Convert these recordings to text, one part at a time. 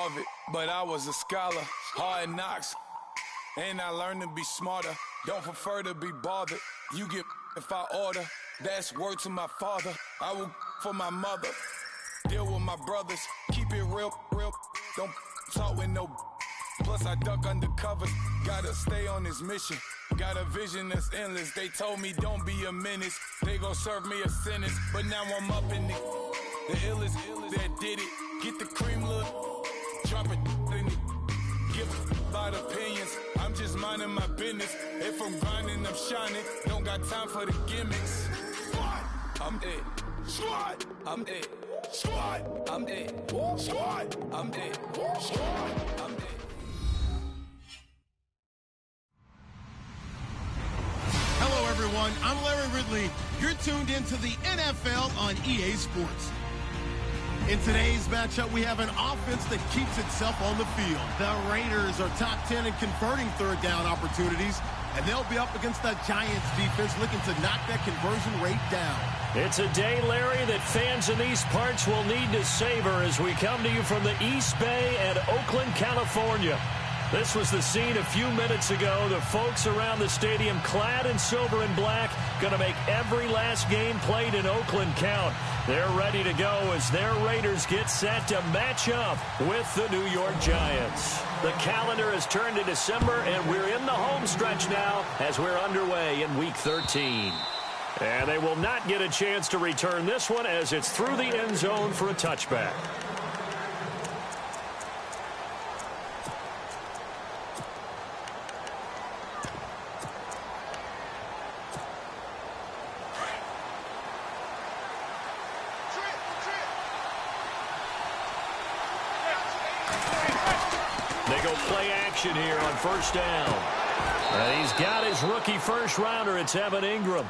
of it, but I was a scholar. Hard knocks, and I learned to be smarter. Don't prefer to be bothered. You get if I order. That's word to my father. I will for my mother. Deal with my brothers. Keep it real. Don't talk with no. Plus I duck undercover. Gotta stay on this mission. Got a vision that's endless. They told me don't be a menace. They gon' serve me a sentence. But now I'm up in the illest that did it. Get the cream look. Drop it in it. Give about opinions. I'm just minding my business. If I'm grinding, I'm shining. Don't got time for the gimmicks. Squad, I'm dead. Squad, I'm dead. Squad, I'm dead. Squad, I'm dead. Squad, I'm dead. Hello, everyone. I'm Larry Ridley. You're tuned into the NFL on EA Sports. In today's matchup, we have an offense that keeps itself on the field. The Raiders are top 10 in converting third down opportunities, and they'll be up against the Giants defense looking to knock that conversion rate down. It's a day, Larry, that fans in these parts will need to savor as we come to you from the East Bay and Oakland, California. This was the scene a few minutes ago. The folks around the stadium clad in silver and black going to make every last game played in Oakland count. They're ready to go as their Raiders get set to match up with the New York Giants. The calendar has turned to December, and we're in the home stretch now as we're underway in Week 13. And they will not get a chance to return this one as it's through the end zone for a touchback. Here on first down. And he's got his rookie first rounder. It's Evan Ingram.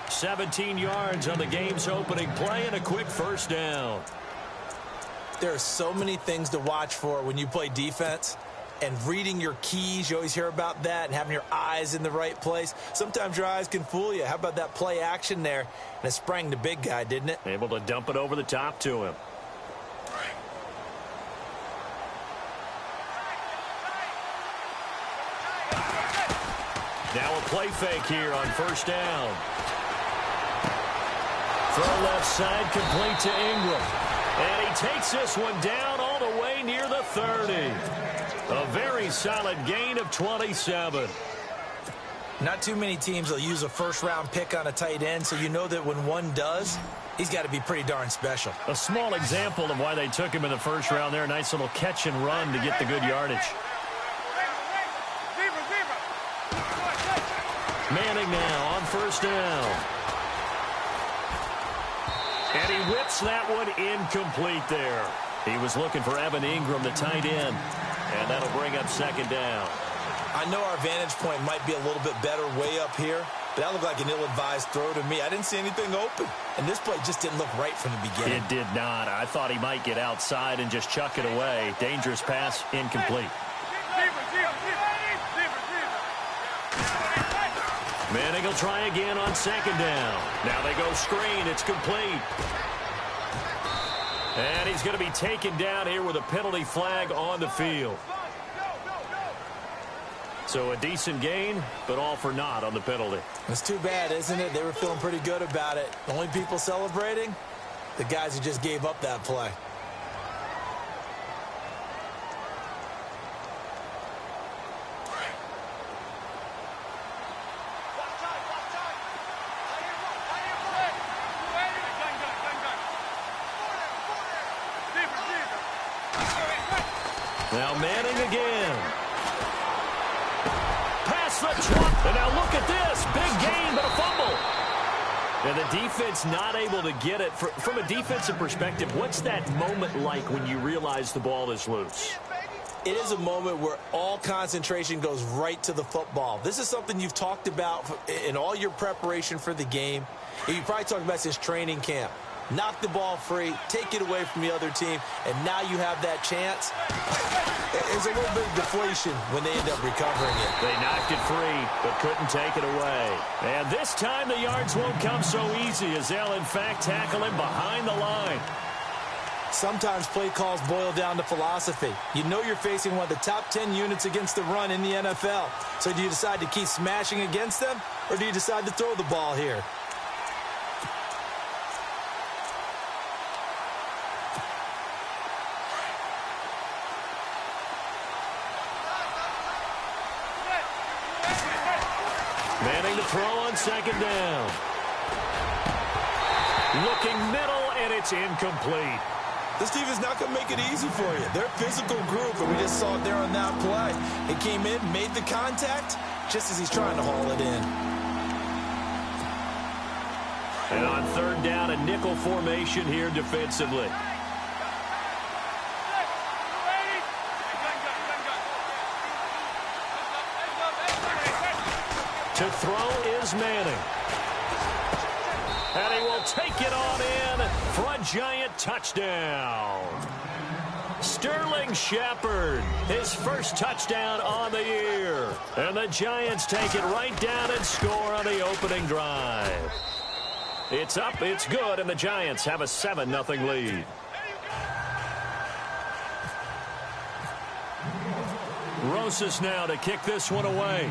17 yards on the game's opening play and a quick first down. There are so many things to watch for when you play defense. And reading your keys, you always hear about that, and having your eyes in the right place. Sometimes your eyes can fool you. How about that play action there? And it sprang the big guy, didn't it? Able to dump it over the top to him. Now a play fake here on first down. Throw left side, complete to Ingram. And he takes this one down all the way near the 30. A very solid gain of 27. Not too many teams will use a first-round pick on a tight end, so you know that when one does, he's got to be pretty darn special. A small example of why they took him in the first round there. A nice little catch and run to get the good yardage. Manning now on first down. And he whips that one incomplete there. He was looking for Evan Ingram, the tight end. And that'll bring up second down. I know our vantage point might be a little bit better way up here, but that looked like an ill-advised throw to me. I didn't see anything open. And this play just didn't look right from the beginning. It did not. I thought he might get outside and just chuck it away. Dangerous pass, incomplete. Manning will try again on second down. Now they go screen. It's complete. And he's going to be taken down here with a penalty flag on the field. So a decent gain, but all for naught on the penalty. It's too bad, isn't it? They were feeling pretty good about it. The only people celebrating, the guys who just gave up that play. Now Manning again. Pass the 20. And now look at this. Big gain, but a fumble. And the defense not able to get it. From a defensive perspective, what's that moment like when you realize the ball is loose? It is a moment where all concentration goes right to the football. This is something you've talked about in all your preparation for the game. You probably talked about since training camp. Knock the ball free, take it away from the other team, and now you have that chance. There's a little bit of deflation when they end up recovering it. They knocked it free, but couldn't take it away. And this time the yards won't come so easy as they'll, in fact, tackle him behind the line. Sometimes play calls boil down to philosophy. You know you're facing one of the top 10 units against the run in the NFL. So do you decide to keep smashing against them, or do you decide to throw the ball here? Manning to throw on second down. Looking middle, and it's incomplete. This team is not going to make it easy for you. They're a physical group, and we just saw it there on that play. It came in, made the contact, just as he's trying to haul it in. And on third down, a nickel formation here defensively. To throw is Manning. And he will take it on in for a giant touchdown. Sterling Shepard, his first touchdown on the year. And the Giants take it right down and score on the opening drive. It's up, it's good, and the Giants have a 7-0 lead. Rosas now to kick this one away.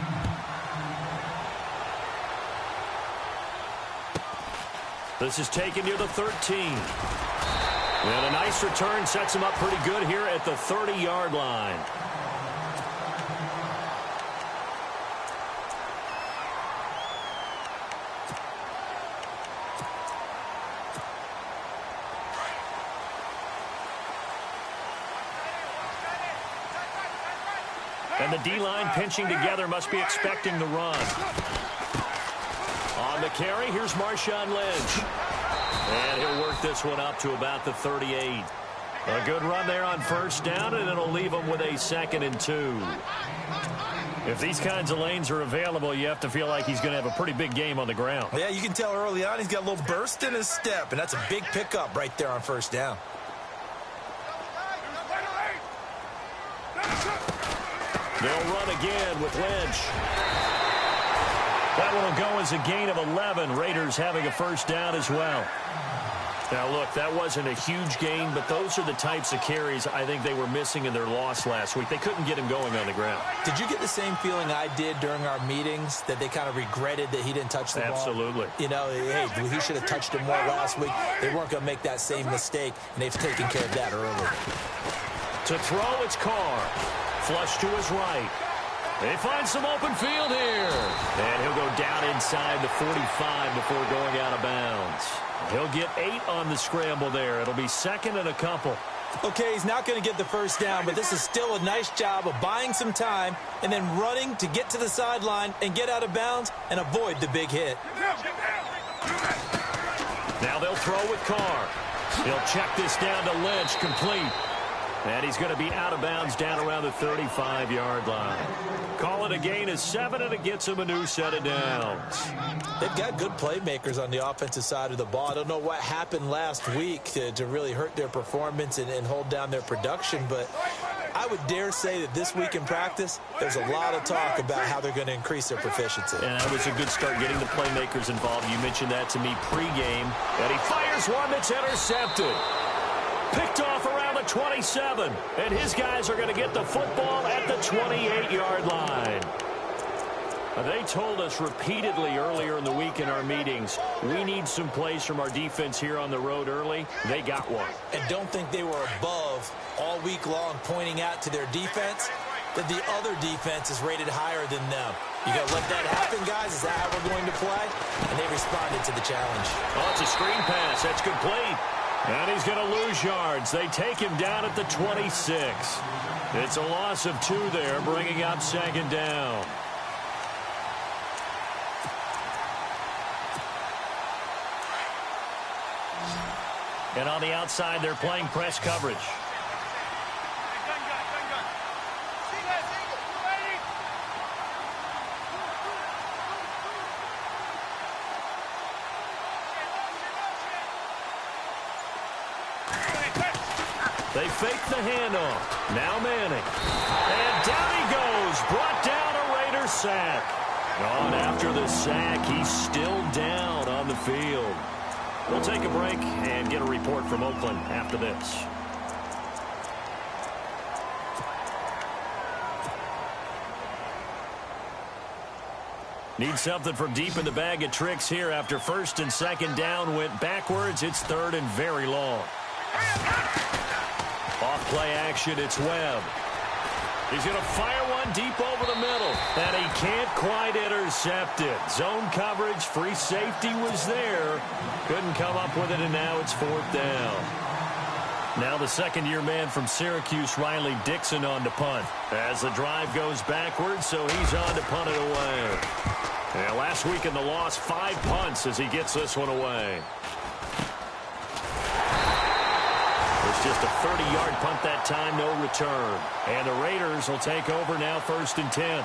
This is taken near the 13. And a nice return sets him up pretty good here at the 30-yard line. And the D-line pinching together, must be expecting the run. On the carry, here's Marshawn Lynch. And he'll work this one up to about the 38. A good run there on first down, and it'll leave him with a 2nd and 2. If these kinds of lanes are available, you have to feel like he's going to have a pretty big game on the ground. Yeah, you can tell early on he's got a little burst in his step, and that's a big pickup right there on first down. They'll run again with Lynch. That one will go as a gain of 11. Raiders having a first down as well. Now, look, that wasn't a huge gain, but those are the types of carries I think they were missing in their loss last week. They couldn't get him going on the ground. Did you get the same feeling I did during our meetings, that they kind of regretted that he didn't touch the ball? Absolutely. You know, hey, he should have touched it more last week. They weren't going to make that same mistake, and they've taken care of that early. To throw, it's Carr. Flush to his right. They find some open field here. And he'll go down inside the 45 before going out of bounds. He'll get 8 on the scramble there. It'll be 2nd and a couple. Okay, he's not going to get the first down, but this is still a nice job of buying some time and then running to get to the sideline and get out of bounds and avoid the big hit. Now they'll throw with Carr. He'll check this down to Lynch, complete. And he's going to be out of bounds down around the 35-yard line. Call it a gain of 7, and it gets him a new set of downs. They've got good playmakers on the offensive side of the ball. I don't know what happened last week to really hurt their performance and hold down their production, but I would dare say that this week in practice, there's a lot of talk about how they're going to increase their proficiency. And that was a good start getting the playmakers involved. You mentioned that to me pregame. And he fires one that's intercepted. Picked off around the 27, and his guys are going to get the football at the 28-yard line. They told us repeatedly earlier in the week in our meetings, we need some plays from our defense here on the road early. They got one. And don't think they were above all week long pointing out to their defense that the other defense is rated higher than them. You got to let that happen, guys. Is that how we're going to play? And they responded to the challenge. Oh, it's a screen pass. That's complete. And he's going to lose yards. They take him down at the 26. It's a loss of 2 there, bringing up 2nd down. And on the outside, they're playing press coverage. They fake the handoff. Now Manning. And down he goes. Brought down a Raider sack. On after the sack, he's still down on the field. We'll take a break and get a report from Oakland after this. Need something from deep in the bag of tricks here after first and second down went backwards. It's third and very long. Off play action, it's Webb. He's going to fire one deep over the middle, and he can't quite intercept it. Zone coverage, free safety was there. Couldn't come up with it, and now it's fourth down. Now the second-year man from Syracuse, Riley Dixon, on to punt. As the drive goes backwards, so he's on to punt it away. Yeah, last week in the loss, 5 punts as he gets this one away. It's just a 30-yard punt that time, no return. And the Raiders will take over now, 1st and 10.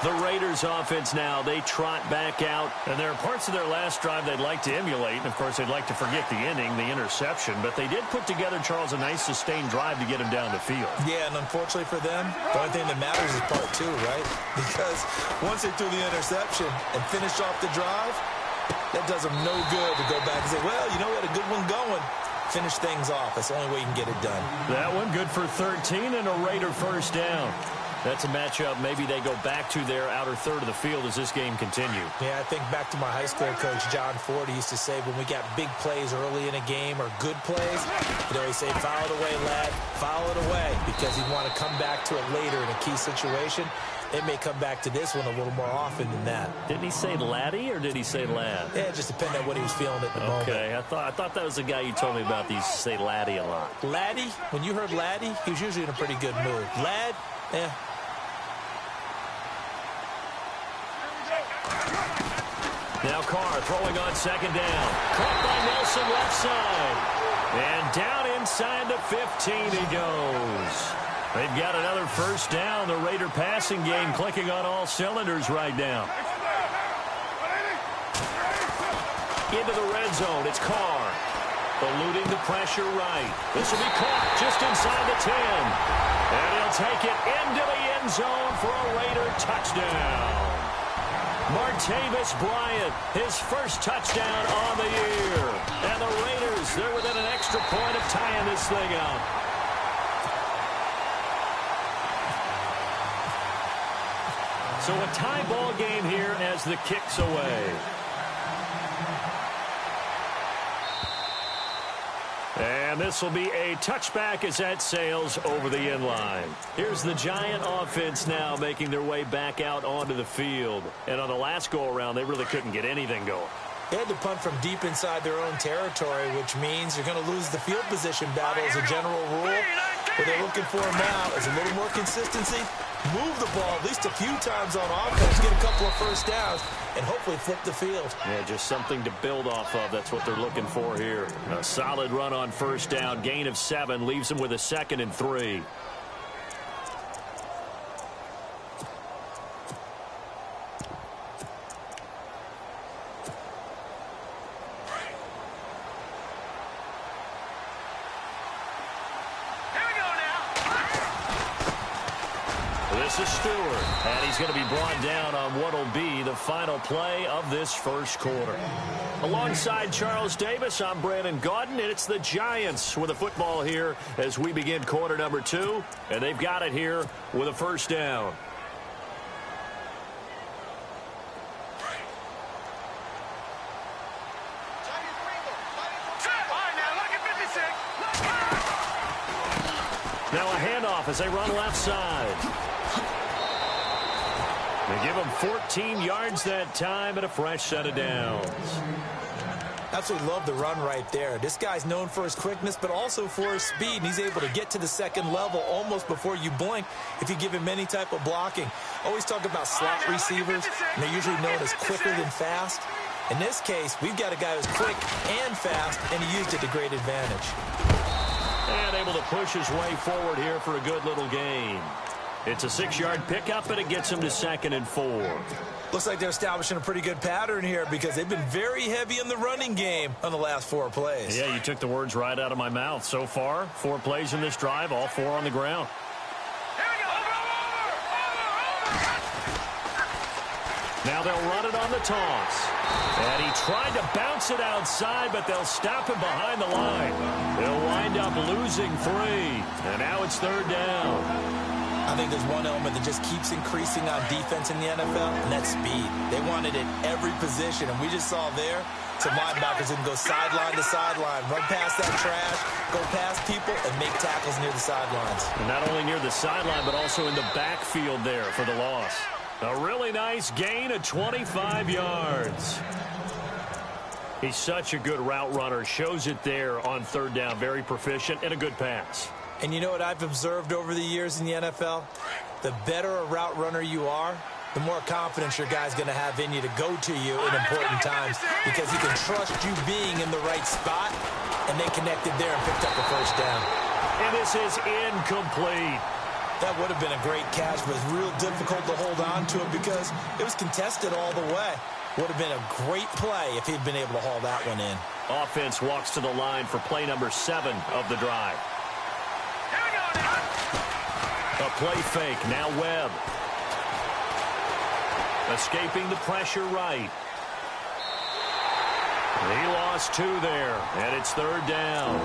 The Raiders offense now, they trot back out. And there are parts of their last drive they'd like to emulate. And, of course, they'd like to forget the ending, the interception. But they did put together, Charles, a nice sustained drive to get him down the field. Yeah, and unfortunately for them, the only thing that matters is part 2, right? Because once they threw the interception and finished off the drive, that does them no good to go back and say, well, you know, we had a good one going. Finish things off. That's the only way you can get it done. That one good for 13 and a Raider first down. That's a matchup maybe they go back to their outer third of the field as this game continues. Yeah, I think back to my high school coach, John Ford. He used to say when we got big plays early in a game or good plays, he'd always say, foul it away, lad, foul it away, because he'd want to come back to it later in a key situation. It may come back to this one a little more often than that. Didn't he say laddie or did he say lad? Yeah, it just depended on what he was feeling at the moment. Okay, I thought that was the guy you told me about. He used to say laddie a lot. Laddie? When you heard laddie, he was usually in a pretty good mood. Lad? Yeah. Now Carr throwing on second down. Caught by Nelson left side. And down inside the 15 he goes. They've got another first down. The Raider passing game clicking on all cylinders right now. Into the red zone. It's Carr. Eluding the pressure right. This will be caught just inside the 10. And he'll take it into the end zone for a Raider touchdown. Martavis Bryant, his first touchdown on the year. And the Raiders, they're within an extra point of tying this thing up. So a tie ball game here as the kick's away. And this will be a touchback as that sails over the end line. Here's the Giant offense now making their way back out onto the field. And on the last go-around, they really couldn't get anything going. They had to punt from deep inside their own territory, which means you're going to lose the field position battle as a general rule. What they're looking for now is a little more consistency, move the ball at least a few times on offense, get a couple of first downs, and hopefully flip the field. Yeah, just something to build off of. That's what they're looking for here. A solid run on first down, gain of 7, leaves them with a 2nd and 3. This is Stewart, and he's going to be brought down on what will be the final play of this first quarter. Alongside Charles Davis, I'm Brandon Gaudin, and it's the Giants with a football here as we begin quarter number 2, and they've got it here with a first down. Now a handoff as they run left side. They give him 14 yards that time and a fresh set of downs. Absolutely love the run right there. This guy's known for his quickness, but also for his speed. And he's able to get to the second level almost before you blink if you give him any type of blocking. Always talk about slot receivers, and they're usually known as quicker than fast. In this case, we've got a guy who's quick and fast, and he used it to great advantage. And able to push his way forward here for a good little gain. It's a 6-yard pickup, and it gets him to 2nd and 4. Looks like they're establishing a pretty good pattern here because they've been very heavy in the running game on the last 4 plays. Yeah, you took the words right out of my mouth. So far, 4 plays in this drive, all 4 on the ground. Now they'll run it on the toss. And he tried to bounce it outside, but they'll stop him behind the line. They'll wind up losing 3. And now it's 3rd down. I think there's one element that just keeps increasing on defense in the NFL, and that's speed. They want it at every position, and we just saw there some linebackers that can go sideline to sideline, run past that trash, go past people, and make tackles near the sidelines. And not only near the sideline, but also in the backfield there for the loss. A really nice gain of 25 yards. He's such a good route runner. Shows it there on 3rd down. Very proficient and a good pass. And you know what I've observed over the years in the NFL? The better a route runner you are, the more confidence your guy's going to have in you to go to you in important times because he can trust you being in the right spot, and they connected there and picked up the 1st down. And this is incomplete. That would have been a great catch, but it's real difficult to hold on to it because it was contested all the way. Would have been a great play if he'd been able to haul that one in. Offense walks to the line for play number 7 of the drive. A play fake, now Webb. Escaping the pressure right. He lost 2 there, and it's 3rd down.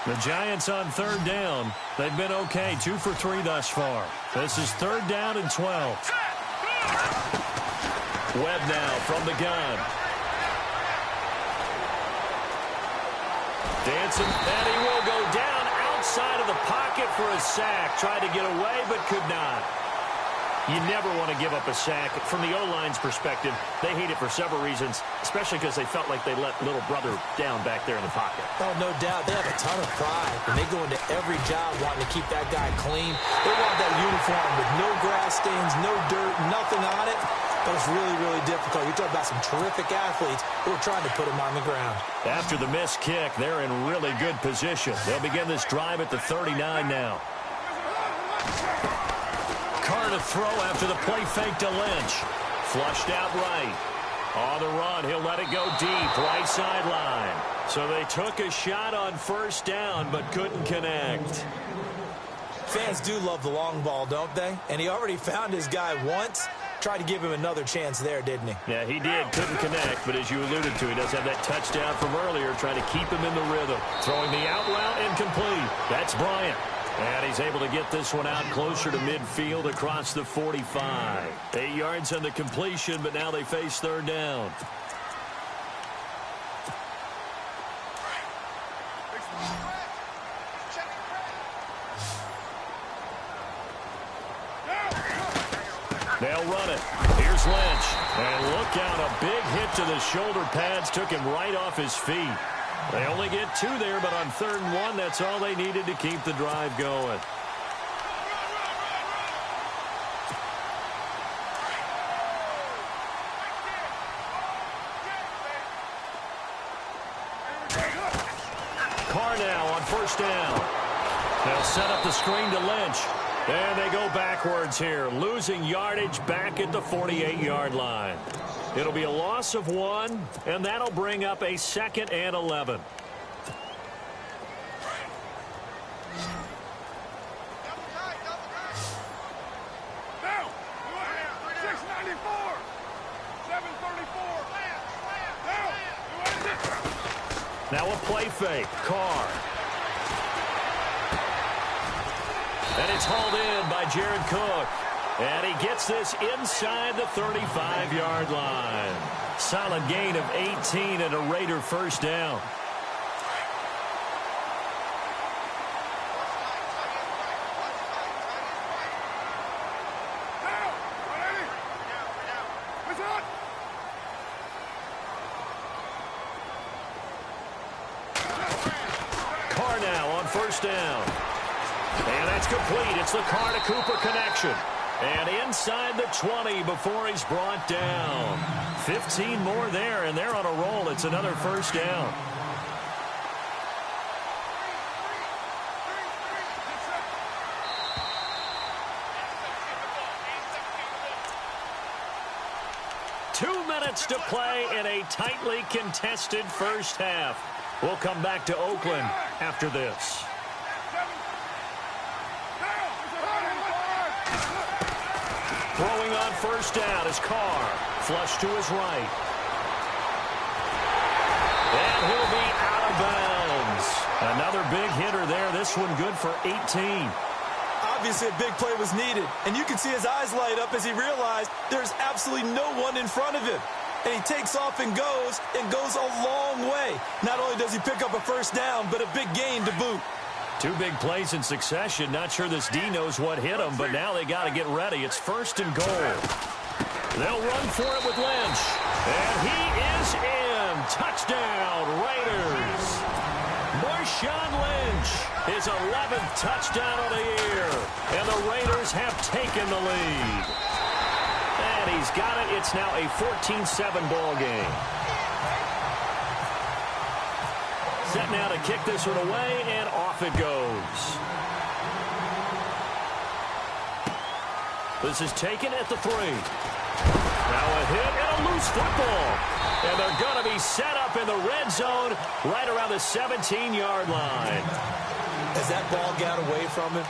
The Giants on 3rd down. They've been okay, 2 for 3 thus far. This is 3rd down and 12. Webb now from the gun. Dancing, and he will go down outside of the pocket for a sack. Tried to get away, but could not. You never want to give up a sack. From the O-line's perspective, they hate it for several reasons, especially because they felt like they let little brother down back there in the pocket. Oh, no doubt. They have a ton of pride. When they go into every job wanting to keep that guy clean, they want that uniform with no grass stains, no dirt, nothing on it. But it's really, really difficult. You're talking about some terrific athletes who are trying to put him on the ground. After the missed kick, they're in really good position. They'll begin this drive at the 39 now. Carr to throw after the play fake to Lynch. Flushed out right. On the run, he'll let it go deep, right sideline. So they took a shot on 1st down, but couldn't connect. Fans do love the long ball, don't they? And he already found his guy once. Tried to give him another chance there, didn't he? Yeah, he did. Couldn't connect, but as you alluded to, he does have that touchdown from earlier, trying to keep him in the rhythm. Throwing the out route incomplete. That's Bryant. And he's able to get this one out closer to midfield across the 45. 8 yards on the completion, but now they face 3rd down. They'll run it. Here's Lynch. And look out, a big hit to the shoulder pads took him right off his feet. They only get 2 there, but on 3rd and 1, that's all they needed to keep the drive going. Carr now on 1st down. They'll set up the screen to Lynch. And they go backwards here, losing yardage back at the 48-yard line. It'll be a loss of 1, and that'll bring up a 2nd and 11. Now a play fake. Carr. And it's hauled in by Jared Cook. And he gets this inside the 35-yard line. Solid gain of 18 and a Raider 1st down. Carr now on 1st down. And that's complete. It's the Carr to Cooper connection. And inside the 20 before he's brought down. 15 more there, and they're on a roll. It's another 1st down. 2 minutes to play in a tightly contested first half. We'll come back to Oakland after this. Throwing on first down is Carr. Flush to his right. And he'll be out of bounds. Another big hitter there. This one good for 18. Obviously, a big play was needed, and you can see his eyes light up as he realized there's absolutely no one in front of him. And he takes off and goes a long way. Not only does he pick up a first down, but a big gain to boot. 2 big plays in succession. Not sure this D knows what hit him, but now they got to get ready. It's 1st and goal. They'll run for it with Lynch. And he is in. Touchdown, Raiders. Marshawn Lynch, his 11th touchdown of the year. And the Raiders have taken the lead. And he's got it. It's now a 14-7 ball game. Set now to kick this one away, and off it goes. This is taken at the 3. Now a hit and a loose football. And they're going to be set up in the red zone right around the 17-yard line. As that ball got away from him,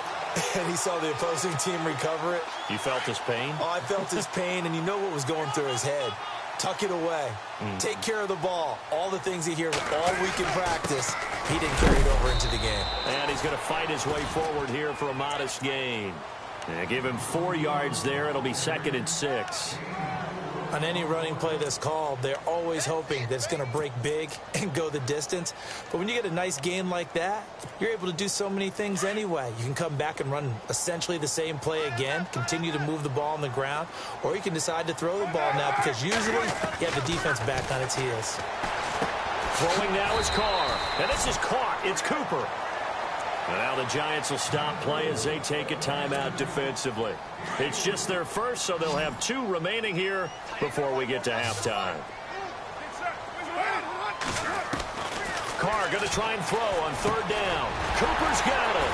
and he saw the opposing team recover it. You felt his pain? Oh, I felt his pain, and you know what was going through his head. Tuck it away. Take care of the ball. All the things he hears all week in practice, he didn't carry it over into the game. And he's going to fight his way forward here for a modest gain. Give him 4 yards there. It'll be 2nd and 6. On any running play that's called, they're always hoping that it's going to break big and go the distance. But when you get a nice gain like that, you're able to do so many things anyway. You can come back and run essentially the same play again, continue to move the ball on the ground, or you can decide to throw the ball now because usually you have the defense back on its heels. Throwing now is Carr. And this is caught. It's Cooper. And now the Giants will stop play as they take a timeout defensively. It's just their first, so they'll have 2 remaining here before we get to halftime. Carr going to try and throw on 3rd down. Cooper's got it.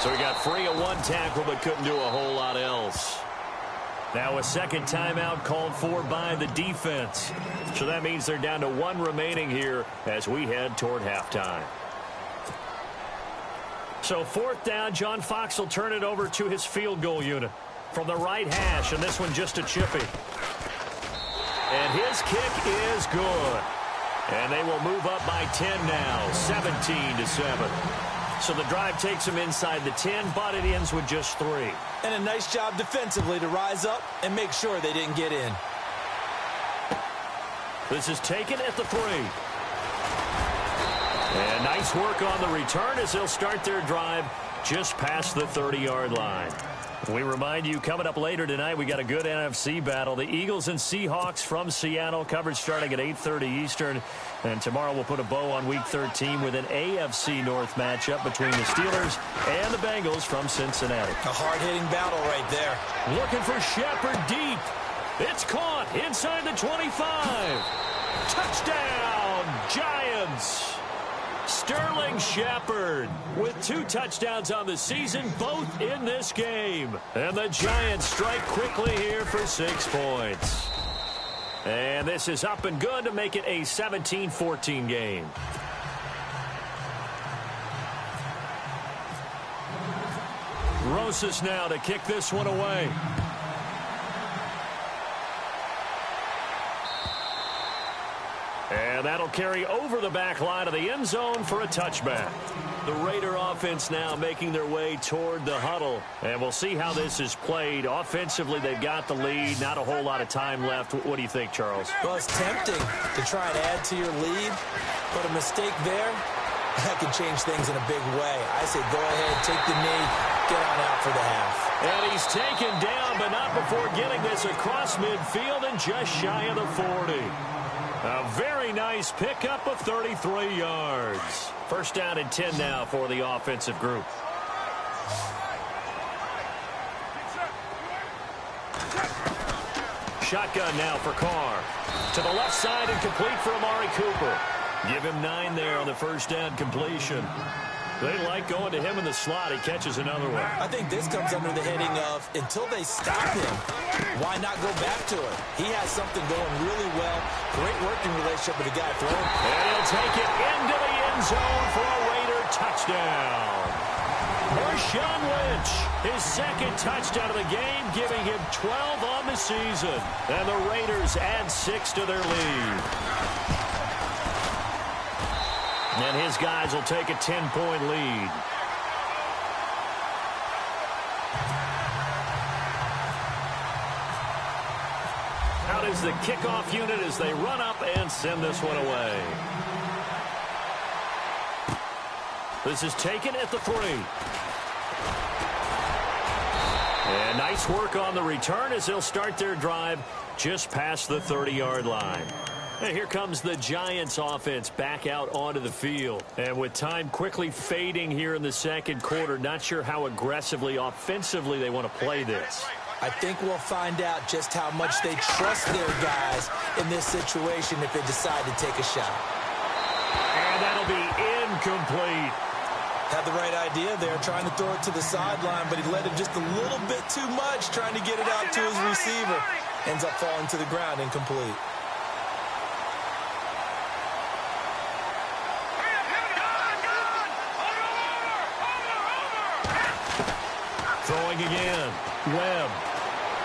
So he got free of 1 tackle but couldn't do a whole lot else. Now a 2nd timeout called for by the defense. So that means they're down to 1 remaining here as we head toward halftime. So 4th down, John Fox will turn it over to his field goal unit from the right hash, and this one just a chippy. And his kick is good. And they will move up by 10 now, 17-7. So the drive takes them inside the 10, but it ends with just 3. And a nice job defensively to rise up and make sure they didn't get in. This is taken at the 3. And nice work on the return as they'll start their drive just past the 30-yard line. We remind you, coming up later tonight, we got a good NFC battle. The Eagles and Seahawks from Seattle, coverage starting at 8:30 Eastern. And tomorrow we'll put a bow on Week 13 with an AFC North matchup between the Steelers and the Bengals from Cincinnati. A hard-hitting battle right there. Looking for Shepard deep. It's caught inside the 25. Touchdown, Giants. Sterling Shepard with 2 touchdowns on the season, both in this game. And the Giants strike quickly here for 6 points. And this is up and good to make it a 17-14 game. Rosas now to kick this one away. And that'll carry over the back line of the end zone for a touchback. The Raider offense now making their way toward the huddle. And we'll see how this is played. Offensively, they've got the lead. Not a whole lot of time left. What do you think, Charles? Well, it's tempting to try and add to your lead. But a mistake there, that could change things in a big way. I say go ahead, take the knee, get on out for the half. And he's taken down, but not before getting this across midfield and just shy of the 40. A very nice pickup of 33 yards. First down and 10 now for the offensive group. Shotgun now for Carr. To the left side and complete for Amari Cooper. Give him 9 there on the first down completion. They like going to him in the slot. He catches another one. I think this comes under the heading of, until they stop him, why not go back to it? He has something going really well. Great working relationship with the guy throwing. And he'll take it into the end zone for a Raider touchdown. Marshawn Lynch, his second touchdown of the game, giving him 12 on the season. And the Raiders add 6 to their lead. And his guys will take a 10-point lead. Out is the kickoff unit as they run up and send this one away. This is taken at the 3. And nice work on the return as they'll start their drive just past the 30-yard line. And here comes the Giants offense back out onto the field. And with time quickly fading here in the second quarter, not sure how aggressively, offensively they want to play this. I think we'll find out just how much they trust their guys in this situation if they decide to take a shot. And that'll be incomplete. Had the right idea there, trying to throw it to the sideline, but he let it just a little bit too much, trying to get it out to his receiver. Ends up falling to the ground, incomplete. Throwing again. Webb.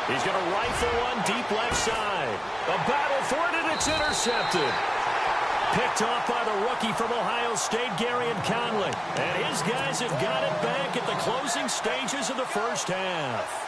He's going to rifle one deep left side. A battle for it, and it's intercepted. Picked off by the rookie from Ohio State, Garyon Conley. And his guys have got it back at the closing stages of the first half.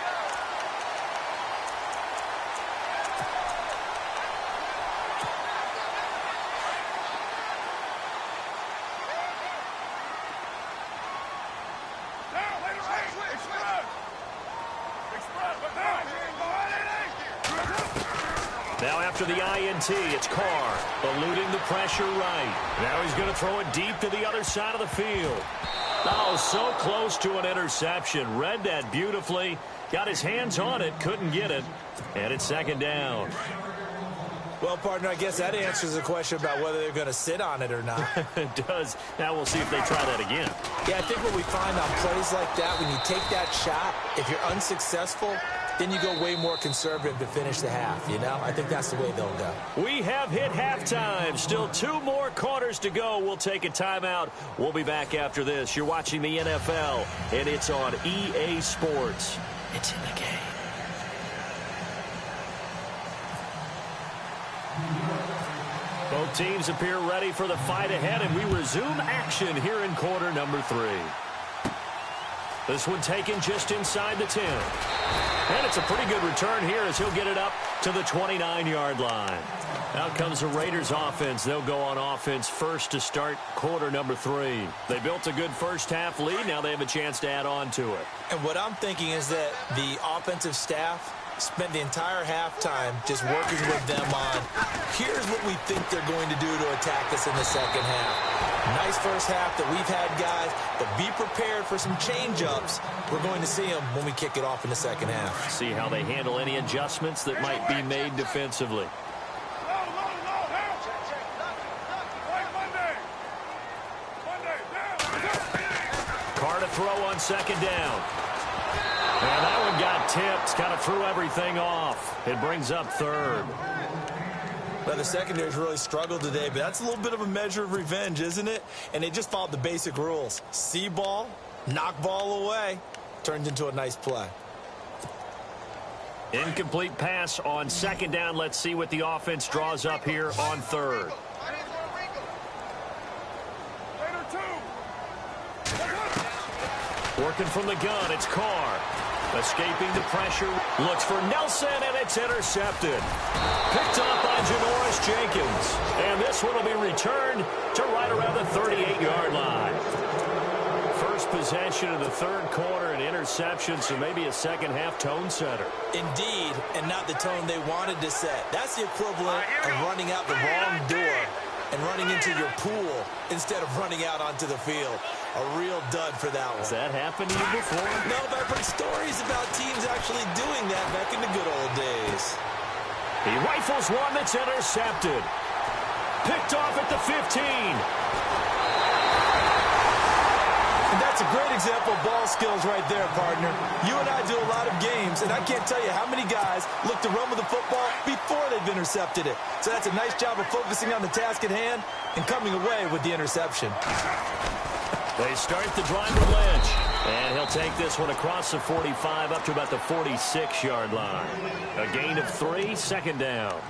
Now after the INT, it's Carr, eluding the pressure right. Now he's going to throw it deep to the other side of the field. Oh, so close to an interception. Read that beautifully. Got his hands on it, couldn't get it. And it's second down. Well, partner, I guess that answers the question about whether they're going to sit on it or not. It does. Now we'll see if they try that again. Yeah, I think what we find on plays like that, when you take that shot, if you're unsuccessful, then you go way more conservative to finish the half, you know? I think that's the way they'll go. We have hit halftime. Still 2 more quarters to go. We'll take a timeout. We'll be back after this. You're watching the NFL, and it's on EA Sports. It's in the game. Both teams appear ready for the fight ahead, and we resume action here in quarter number 3. This one taken just inside the 10. And it's a pretty good return here as he'll get it up to the 29-yard line. Out comes the Raiders offense. They'll go on offense first to start quarter number 3. They built a good first half lead. Now they have a chance to add on to it. And what I'm thinking is that the offensive staff spent the entire halftime just working with them on, here's what we think they're going to do to attack us in the second half. Nice first half that we've had, guys, but be prepared for some change-ups. We're going to see them when we kick it off in the second half. See how they handle any adjustments that might be made defensively. Carr to throw on second down. And that one got tipped, kind of threw everything off. It brings up third. Well, the secondary's really struggled today, but that's a little bit of a measure of revenge, isn't it? And they just followed the basic rules. See ball, knock ball away. Turns into a nice play. Incomplete pass on second down. Let's see what the offense draws up here on third. Working from the gun, it's Carr. Escaping the pressure, looks for Nelson, and it's intercepted. Picked up by Janoris Jenkins. And this one will be returned to right around the 38-yard line. First possession of the third quarter, an interception, so maybe a second-half tone setter. Indeed, and not the tone they wanted to set. That's the equivalent of running out the wrong door and running into your pool instead of running out onto the field. A real dud for that one. Has that happened to you before? No, but I've heard stories about teams actually doing that back in the good old days. He rifles one that's intercepted. Picked off at the 15. That's a great example of ball skills right there, partner. You and I do a lot of games, and I can't tell you how many guys look to run with the football before they've intercepted it. So that's a nice job of focusing on the task at hand and coming away with the interception. They start the drive with Lynch. And he'll take this one across the 45 up to about the 46-yard line. A gain of 3, second down.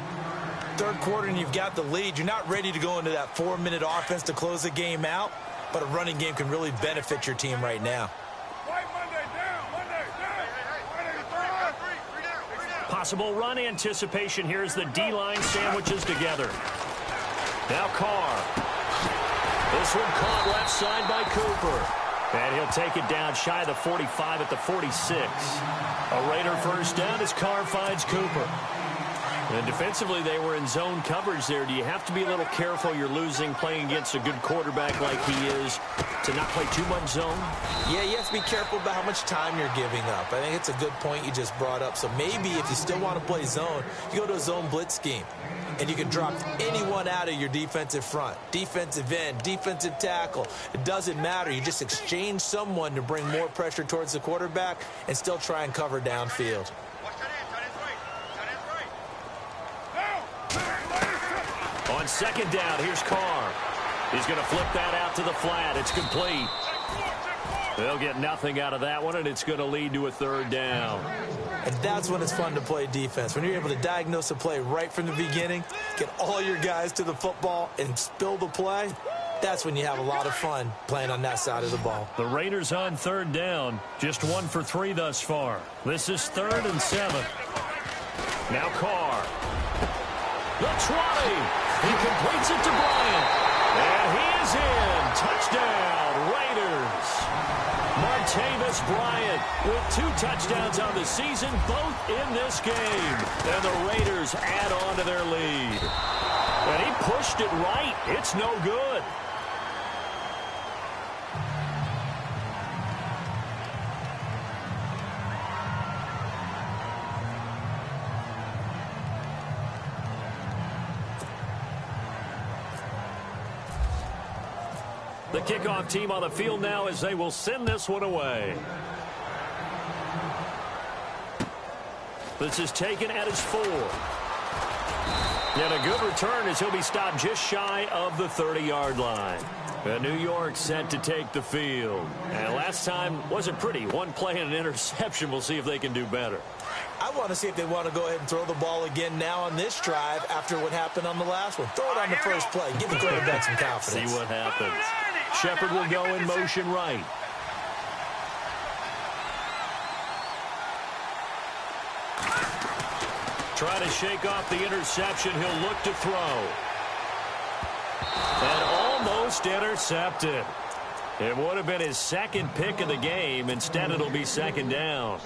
Third quarter and you've got the lead. You're not ready to go into that 4-minute offense to close the game out, but a running game can really benefit your team right now. Possible run anticipation here as the D-line sandwiches together. Now Carr. This one caught left side by Cooper. And he'll take it down shy of the 45 at the 46. A Raider first down as Carr finds Cooper. And defensively, they were in zone coverage there. Do you have to be a little careful? You're losing playing against a good quarterback like he is to not play too much zone? Yeah, you have to be careful about how much time you're giving up. I think it's a good point you just brought up. So maybe if you still want to play zone, you go to a zone blitz scheme. And you can drop anyone out of your defensive front. Defensive end, defensive tackle. It doesn't matter. You just exchange someone to bring more pressure towards the quarterback and still try and cover downfield. On second down, here's Carr. He's going to flip that out to the flat. It's complete. They'll get nothing out of that one, and it's going to lead to a third down. And that's when it's fun to play defense. When you're able to diagnose a play right from the beginning, get all your guys to the football, and spill the play, that's when you have a lot of fun playing on that side of the ball. The Raiders on third down. Just 1 for 3 thus far. This is 3rd and 7. Now Carr. The 20. He completes it to Bryant. And he is in. Touchdown, Raiders. Martavis Bryant with 2 touchdowns on the season, both in this game. And the Raiders add on to their lead. And he pushed it right. It's no good. The kickoff team on the field now as they will send this one away. This is taken at his 4. And a good return as he'll be stopped just shy of the 30-yard line. And New York set to take the field. And last time wasn't pretty. 1 play and an interception. We'll see if they can do better. I want to see if they want to go ahead and throw the ball again now on this drive after what happened on the last one. Throw it on the first play. Give the quarterback some confidence. See what happens. Shepard will go in motion right. Try to shake off the interception. He'll look to throw. And almost intercepted. It would have been his 2nd pick of the game. Instead, it'll be 2nd down.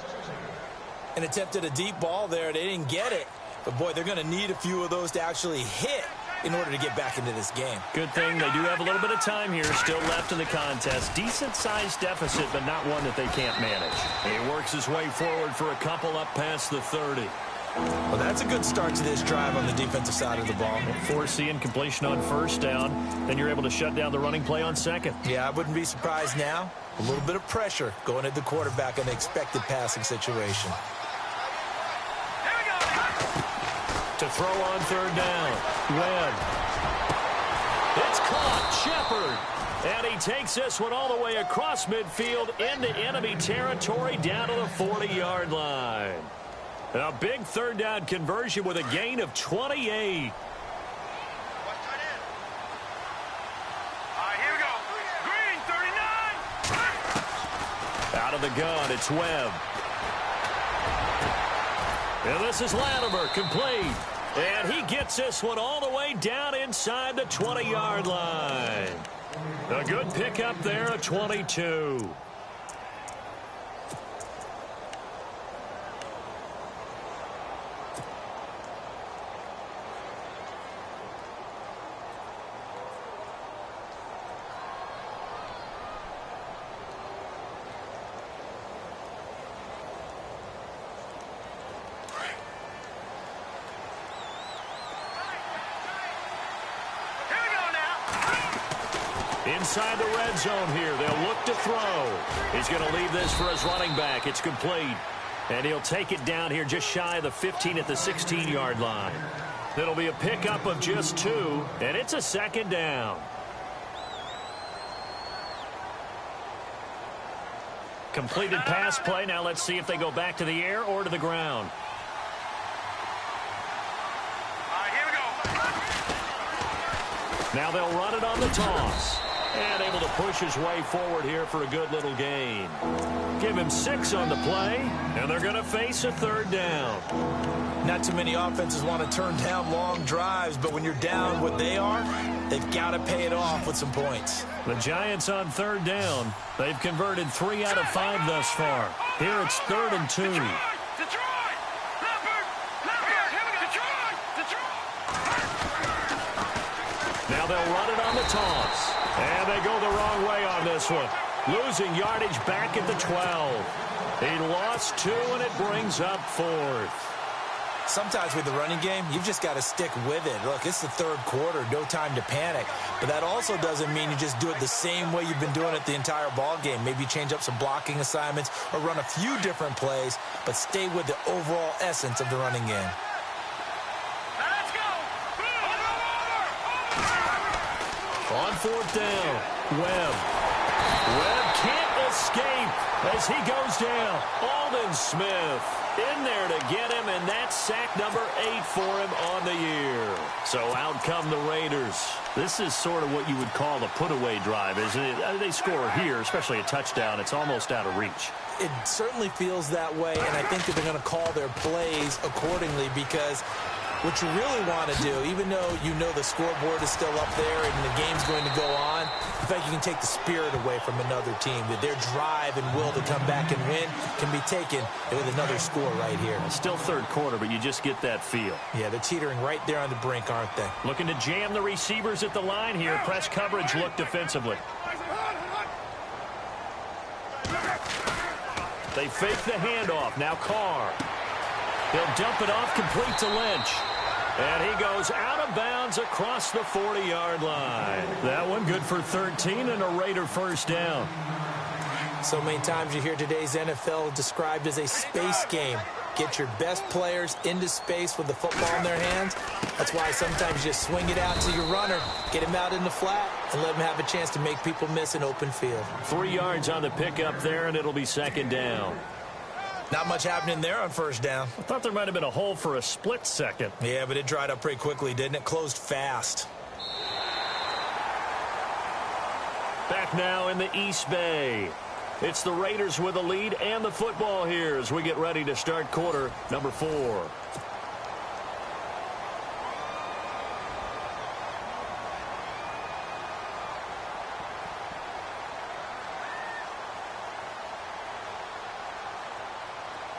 And attempted a deep ball there. They didn't get it. But, boy, they're going to need a few of those to actually hit in order to get back into this game. Good thing they do have a little bit of time here still left in the contest. Decent-sized deficit, but not one that they can't manage. He works his way forward for a couple up past the 30. Well, that's a good start to this drive on the defensive side of the ball. Forcing completion on first down. Then you're able to shut down the running play on second. Yeah, I wouldn't be surprised now. A little bit of pressure going at the quarterback in the expected passing situation. To throw on third down. Webb. It's caught. Shepard. And he takes this one all the way across midfield into enemy territory down to the 40-yard line. A big third down conversion with a gain of 28. Here we go. Green, 39. Out of the gun, it's Webb. And this is Latimer, complete. And he gets this one all the way down inside the 20-yard line. A good pickup there, a 22. Inside the red zone here. They'll look to throw. He's going to leave this for his running back. It's complete. And he'll take it down here just shy of the 15 at the 16-yard line. It'll be a pickup of just 2, and it's a second down. Completed pass play. Now let's see if they go back to the air or to the ground. Here we go. Now they'll run it on the toss. And able to push his way forward here for a good little gain. Give him 6 on the play, and they're going to face a third down. Not too many offenses want to turn down long drives, but when you're down what they are, they've got to pay it off with some points. The Giants on third down. They've converted 3 out of 5 thus far. Here it's 3rd and 2. Detroit! Leopard! Here we go! Detroit! Now they'll run it on the toss. And they go the wrong way on this one. Losing yardage back at the 12. He lost 2, and it brings up 4th. Sometimes with the running game, you've just got to stick with it. Look, it's the third quarter, no time to panic. But that also doesn't mean you just do it the same way you've been doing it the entire ball game. Maybe change up some blocking assignments or run a few different plays, but stay with the overall essence of the running game. Let's go! On 4th down, Webb. Webb can't escape as he goes down. Aldon Smith in there to get him, and that's sack number 8 for him on the year. So out come the Raiders. This is sort of what you would call the put-away drive, isn't it? They score here, especially a touchdown. It's almost out of reach. It certainly feels that way, and I think that they're going to call their plays accordingly because what you really want to do, even though you know the scoreboard is still up there and the game's going to go on, in fact, you can take the spirit away from another team. That their drive and will to come back and win can be taken with another score right here. It's still third quarter, but you just get that feel. Yeah, they're teetering right there on the brink, aren't they? Looking to jam the receivers at the line here. Press coverage look defensively. They fake the handoff. Now Carr. He'll dump it off complete to Lynch. And he goes out of bounds across the 40-yard line. That one good for 13 and a Raider first down. So many times you hear today's NFL described as a space game. Get your best players into space with the football in their hands. That's why sometimes you just swing it out to your runner, get him out in the flat, and let him have a chance to make people miss an open field. 3 yards on the pickup there, and it'll be second down. Not much happening there on first down. I thought there might have been a hole for a split second. Yeah, but it dried up pretty quickly, didn't it? Closed fast. Back now in the East Bay. It's the Raiders with the lead and the football here as we get ready to start quarter number 4.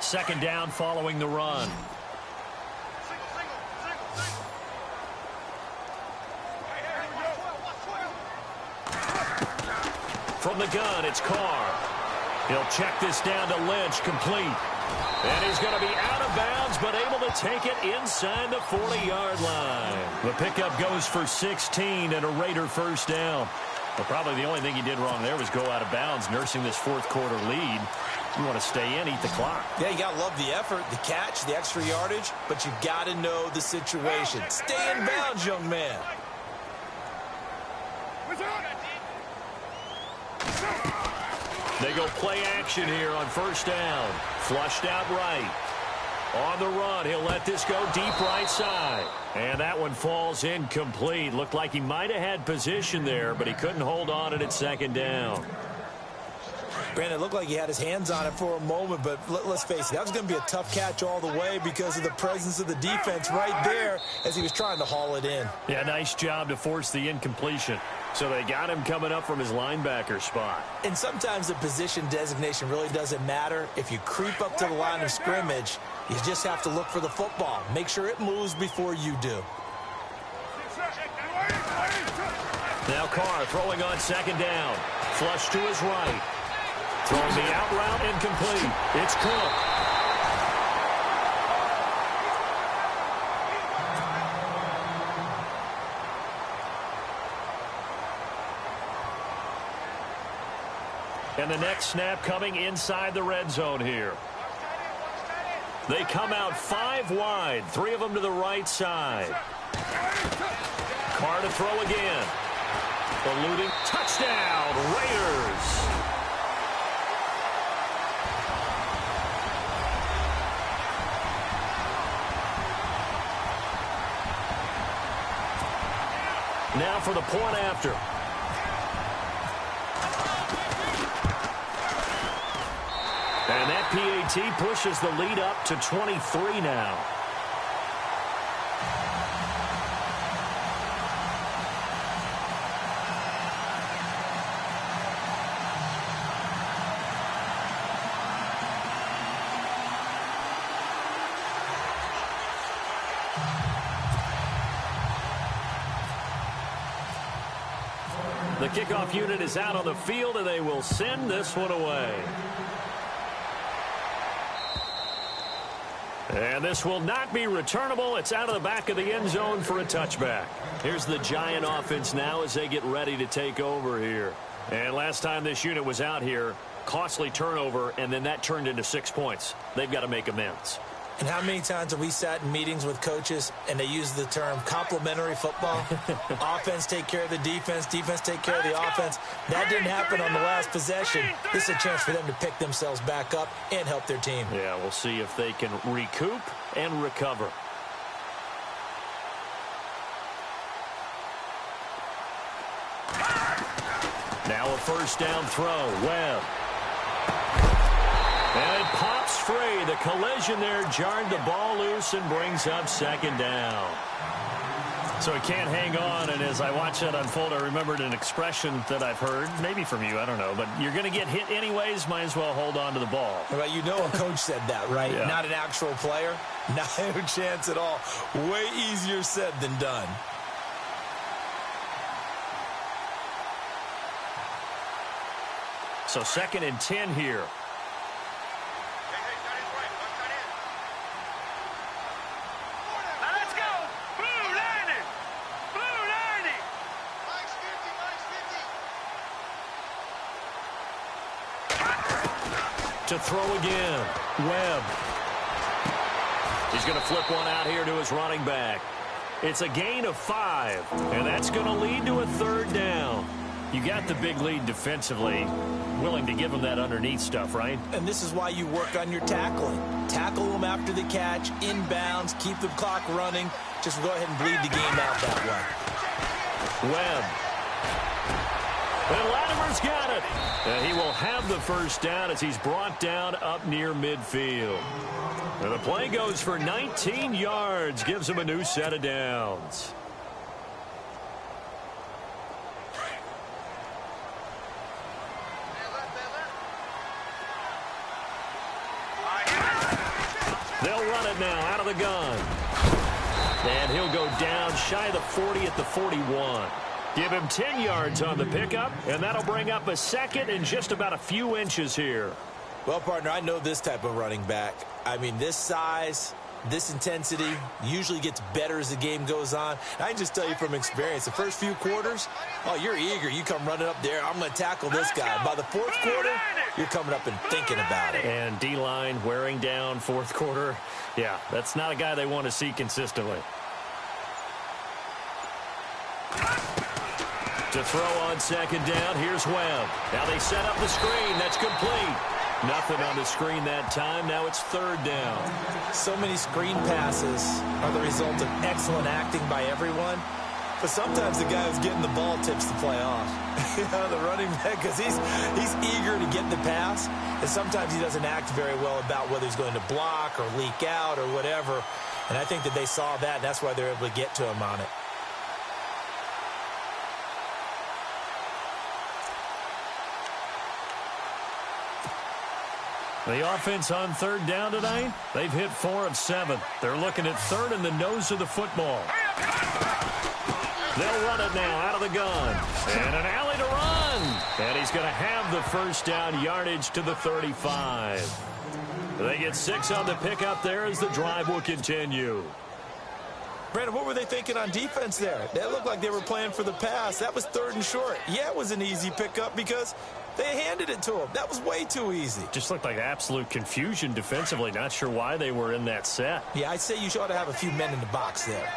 Second down following the run. From the gun, it's Carr. He'll check this down to Lynch, complete. And he's going to be out of bounds, but able to take it inside the 40-yard line. The pickup goes for 16 and a Raider first down. Well, probably the only thing he did wrong there was go out of bounds, nursing this fourth quarter lead. You want to stay in, eat the clock. Yeah, you got to love the effort, the catch, the extra yardage, but you got to know the situation. Stay in bounds, young man. They go play action here on first down. Flushed out right. On the run, he'll let this go deep right side. And that one falls incomplete. Looked like he might have had position there, but he couldn't hold on it at second down. Brandon, it looked like he had his hands on it for a moment, but let's face it, that was going to be a tough catch all the way because of the presence of the defense right there as he was trying to haul it in. Yeah, nice job to force the incompletion. So they got him coming up from his linebacker spot. And sometimes the position designation really doesn't matter. If you creep up to the line of scrimmage, you just have to look for the football. Make sure it moves before you do. Now Carr throwing on second down. Flush to his right. Throwing the out route incomplete. It's Cook. And the next snap coming inside the red zone here. They come out 5 wide, 3 of them to the right side. Carr to throw again. Eluding. Touchdown, Raiders. Now for the point after. And that PAT pushes the lead up to 23 now. The kickoff unit is out on the field, and they will send this one away. And this will not be returnable. It's out of the back of the end zone for a touchback. Here's the Giant offense now as they get ready to take over here. And last time this unit was out here, costly turnover, and then that turned into 6 points. They've got to make amends. And how many times have we sat in meetings with coaches and they use the term complementary football? Offense take care of the defense, defense take care of the offense. That didn't happen on the last possession. This is a chance for them to pick themselves back up and help their team. Yeah, we'll see if they can recoup and recover. Now a first down throw. Webb. And it pops free. The collision there jarred the ball loose and brings up second down. So he can't hang on, and as I watch that unfold, I remembered an expression that I've heard, maybe from you, I don't know, but you're going to get hit anyways, might as well hold on to the ball. Well, you know a coach said that, right? Yeah. Not an actual player. Not a chance at all. Way easier said than done. So 2nd and 10 here. Let's go. Blue 90. Blue 90. To throw again. Webb. He's going to flip one out here to his running back. It's a gain of 5, and that's going to lead to a 3rd down. You got the big lead defensively. Willing to give them that underneath stuff, right? And this is why you work on your tackling. Tackle them after the catch, inbounds, keep the clock running. Just go ahead and bleed the game out that way. Webb. And Latimer's got it. And he will have the first down as he's brought down up near midfield. And the play goes for 19 yards, gives him a new set of downs. They'll run it now out of the gun. And he'll go down shy of the 40 at the 41. Give him 10 yards on the pickup, and that'll bring up a 2nd and just about a few inches here. Well, partner, I know this type of running back. I mean, this size, this intensity usually gets better as the game goes on. I can just tell you from experience, the first few quarters, oh, you're eager. You come running up there, I'm going to tackle this guy. By the 4th quarter, you're coming up and thinking about it. And D-line wearing down 4th quarter. Yeah, that's not a guy they want to see consistently. To throw on 2nd down, here's Webb. Now they set up the screen. That's complete. Nothing on the screen that time. Now it's 3rd down. So many screen passes are the result of excellent acting by everyone. But sometimes the guy who's getting the ball tips the play off. You know, the running back, because he's eager to get the pass. And sometimes he doesn't act very well about whether he's going to block or leak out or whatever. And I think that they saw that, and that's why they're able to get to him on it. The offense on 3rd down tonight, they've hit 4 of 7. They're looking at 3rd in the nose of the football. They'll run it now out of the gun. And an alley to run. And he's going to have the first down yardage to the 35. They get 6 on the pickup there as the drive will continue. Brandon, what were they thinking on defense there? That looked like they were playing for the pass. That was 3rd and short. Yeah, it was an easy pickup because they handed it to him. That was way too easy. Just looked like absolute confusion defensively. Not sure why they were in that set. Yeah, I'd say you ought to have a few men in the box there.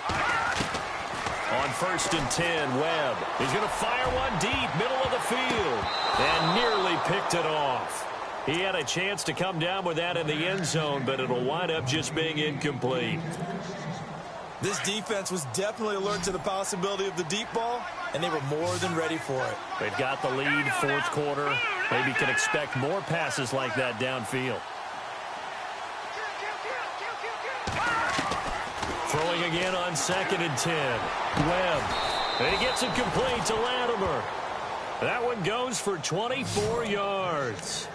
On 1st and 10, Webb. He's going to fire one deep, middle of the field, and nearly picked it off. He had a chance to come down with that in the end zone, but it'll wind up just being incomplete. This defense was definitely alert to the possibility of the deep ball, and they were more than ready for it. They've got the lead, 4th quarter. Maybe can expect more passes like that downfield. Throwing again on 2nd and 10. Webb. And he gets it complete to Latimer. That one goes for 24 yards.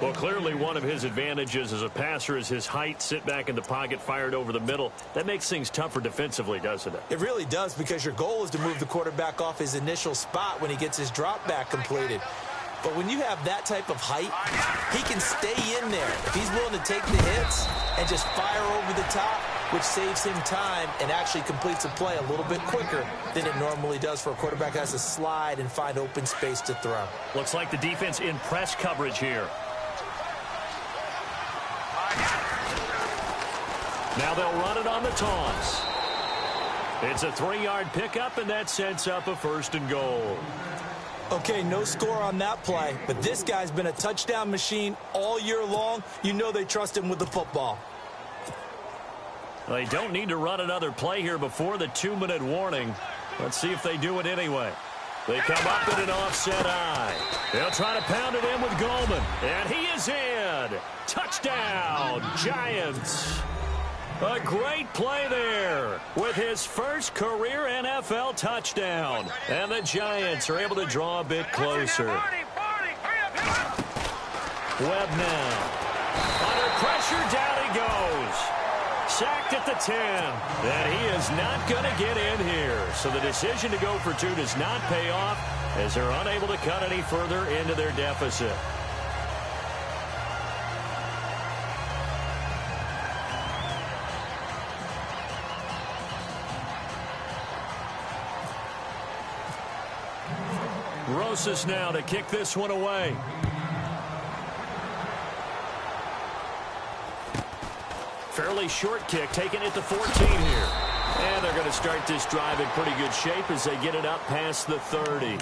Well, clearly one of his advantages as a passer is his height. Sit back in the pocket, fired over the middle. That makes things tougher defensively, doesn't it? It really does, because your goal is to move the quarterback off his initial spot when he gets his drop back completed. But when you have that type of height, he can stay in there. If he's willing to take the hits and just fire over the top, which saves him time and actually completes a play a little bit quicker than it normally does for a quarterback that has to slide and find open space to throw. Looks like the defense in press coverage here. Now they'll run it on the toss. It's a 3-yard pickup, and that sets up a 1st and goal. Okay, no score on that play, but this guy's been a touchdown machine all year long. You know they trust him with the football. They don't need to run another play here before the 2-minute warning. Let's see if they do it anyway. They come up in an offset eye. They'll try to pound it in with Goldman, and he is in. Touchdown, Giants. A great play there with his first career NFL touchdown. And the Giants are able to draw a bit closer. Webb now. Under pressure, down he goes. Sacked at the 10. And he is not going to get in here. So the decision to go for 2 does not pay off as they're unable to cut any further into their deficit. Rosas now to kick this one away. Fairly short kick, taking it to 14 here. And they're going to start this drive in pretty good shape as they get it up past the 30.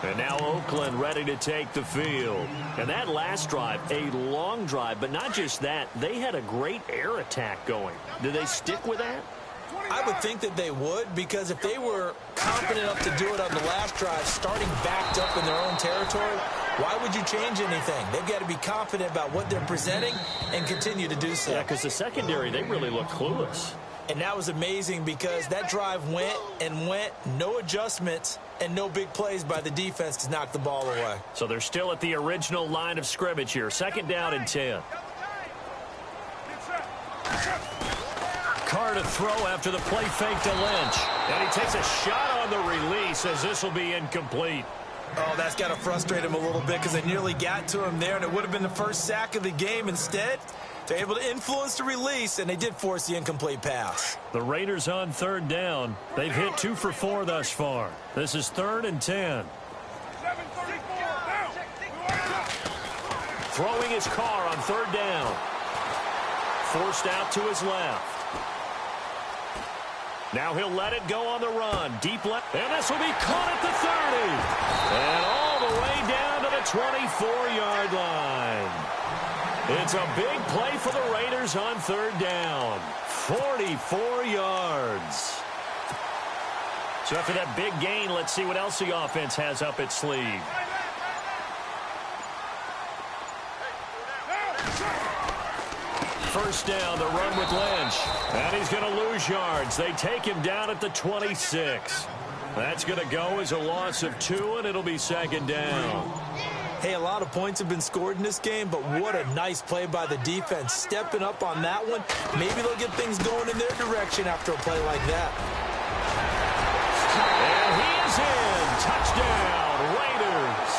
And now Oakland ready to take the field. And that last drive, a long drive, but not just that. They had a great air attack going. Do they stick with that? I would think that they would, because if they were confident enough to do it on the last drive, starting backed up in their own territory, why would you change anything? They've got to be confident about what they're presenting and continue to do so. Yeah, because the secondary, they really look clueless. And that was amazing because that drive went and went, no adjustments, and no big plays by the defense to knock the ball away. So they're still at the original line of scrimmage here. 2nd down and 10. Carr to throw after the play fake to Lynch. And he takes a shot on the release as this will be incomplete. Oh, that's got to frustrate him a little bit because they nearly got to him there, and it would have been the first sack of the game. Instead, they're able to influence the release, and they did force the incomplete pass. The Raiders on 3rd down. They've hit 2 for 4 thus far. This is 3rd and 10. Throwing his Carr on 3rd down. Forced out to his left. Now he'll let it go on the run. Deep left. And this will be caught at the 30. And all the way down to the 24-yard line. It's a big play for the Raiders on 3rd down. 44 yards. So after that big gain, let's see what else the offense has up its sleeve. First down, the run with Lynch. And he's going to lose yards. They take him down at the 26. That's going to go as a loss of 2, and it'll be 2nd down. Hey, a lot of points have been scored in this game, but what a nice play by the defense. Stepping up on that one. Maybe they'll get things going in their direction after a play like that. And he is in. Touchdown, Raiders.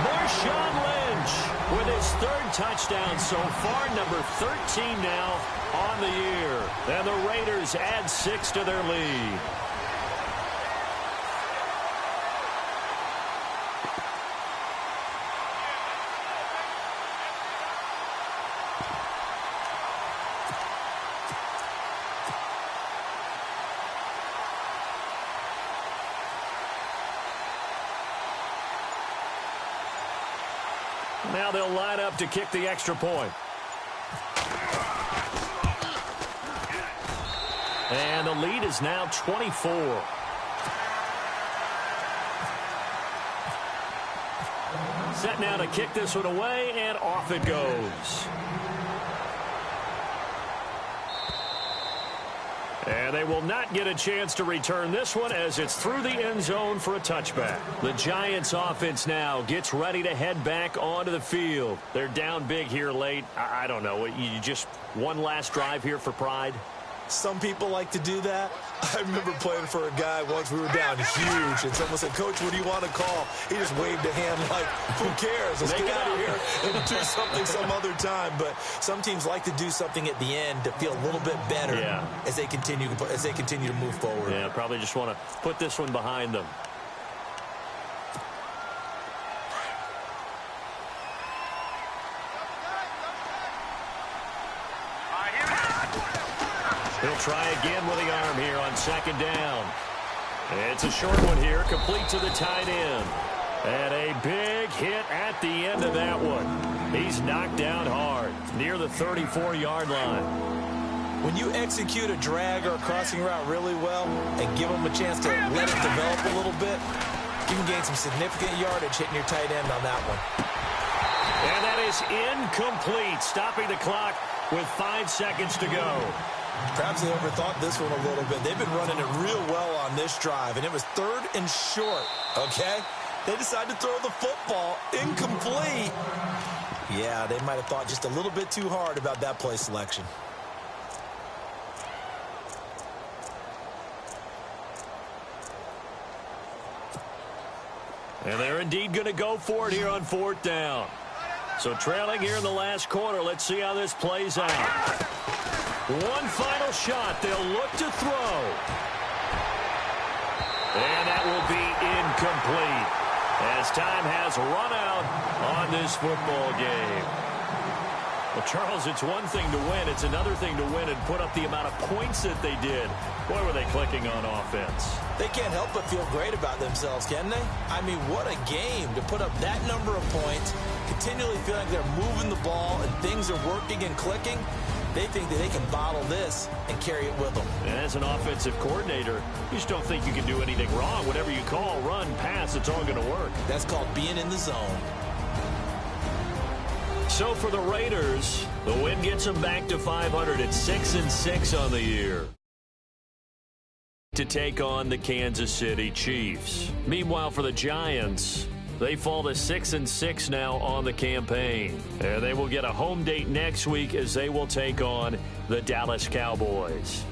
Marshawn Lynch. with his third touchdown so far, number 13 now on the year. And the Raiders add 6 to their lead. Now they'll line up to kick the extra point. And the lead is now 24. Set now to kick this one away, and off it goes. And they will not get a chance to return this one as it's through the end zone for a touchback. The Giants offense now gets ready to head back onto the field. They're down big here late. I don't know. You just one last drive here for pride? Some people like to do that. I remember playing for a guy once. We were down huge, and someone said, "Coach, what do you want to call?" He just waved a hand like, "Who cares? Let's get out of here and do something some other time." But some teams like to do something at the end to feel a little bit better as they continue to move forward. Yeah, probably just want to put this one behind them. He'll try again with the arm here on second down. It's a short one here, complete to the tight end. And a big hit at the end of that one. He's knocked down hard, near the 34-yard line. When you execute a drag or a crossing route really well and give them a chance to let it develop a little bit, you can gain some significant yardage hitting your tight end on that one. And that is incomplete, stopping the clock with 5 seconds to go. Perhaps they overthought this one a little bit. They've been running it real well on this drive, and it was 3rd and short, okay? They decided to throw the football incomplete. Yeah, they might have thought just a little bit too hard about that play selection. And they're indeed going to go for it here on 4th down. So trailing here in the last quarter, let's see how this plays out. One final shot. They'll look to throw. And that will be incomplete as time has run out on this football game. Well, Charles, it's one thing to win. It's another thing to win and put up the amount of points that they did. Boy, were they clicking on offense. They can't help but feel great about themselves, can they? I mean, what a game to put up that number of points, continually feeling like they're moving the ball and things are working and clicking. They think that they can bottle this and carry it with them. And as an offensive coordinator, you just don't think you can do anything wrong. Whatever you call, run, pass, it's all going to work. That's called being in the zone. So for the Raiders, the win gets them back to 500 at 6-6 on the year to take on the Kansas City Chiefs. Meanwhile, for the Giants, they fall to 6-6 now on the campaign. And they will get a home date next week as they will take on the Dallas Cowboys.